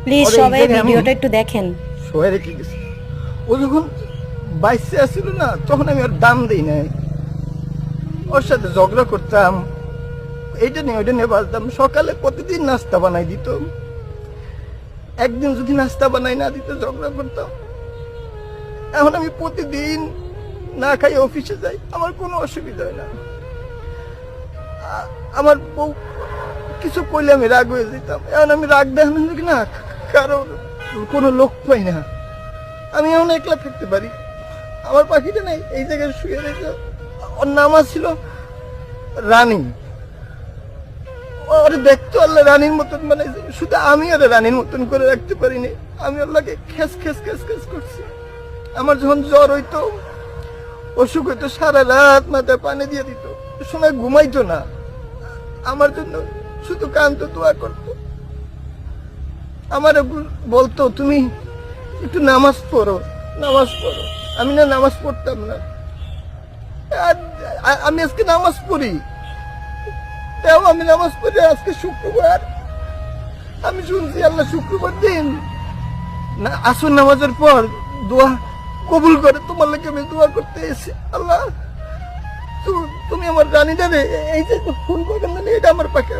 Please সবাই ভিডিওটা একটু দেখেন। সবাই রেখে গেছে। ও যখন বাইসে আসছিল না, তখন আমি ওর দাম দিই নাই। ওর সাথে ঝগড়া করতাম, এইটা নিয়ে ওইটা নিয়ে বাজতাম। সকালে প্রতিদিন নাস্তা বানাই দিত, একদিন যদি নাস্তা বানাই না দিত ঝগড়া করতাম। এখন আমি প্রতিদিন না খাই অফিসে যাই, আমার কোনো অসুবিধা হয় না। আমার বউ কিছু কইলে আমি রাগ হয়ে যেতাম, এখন আমি রাগ দেখানো না, কারণ কোনো লোক পাই না। আমি এখন একলা থাকতে পারি। আমার পাখিটা নাই এই জায়গায় শুয়ে রয়েছে। ওর নাম ছিল রানী। ওর দেখতে আল্লাহ রানীর মতন বানাইছে, শুধু আমি ওর রানীর মতন করে রাখতে পারিনি। আমি আল্লাহকে খেস খেস খেস খেস করছি। আমার যখন জ্বর হইতো, অসুখ হইতো, সারা রাত মাথায় পানি দিয়ে দিত, সময় ঘুমাইতো না। আমার জন্য শুধু কান্ত দোয়া করতো। আমার বলতো তুমি একটু নামাজ পড়ো, নামাজ পড়ো। আমি না নামাজ পড়তাম না। আমি আজকে নামাজ পড়ি, তাও আমি নামাজ পড়ি। আজকে শুক্রবার, আমি শুনছি আল্লাহ শুক্রবার দিন না আসর নামাজের পর দোয়া কবুল করে। তোমার লাগে আমি দোয়া করতে এসেছি। আল্লাহ তুমি আমার রানীটা রে, এই যে ফোন করবেন, এটা আমার পাখি।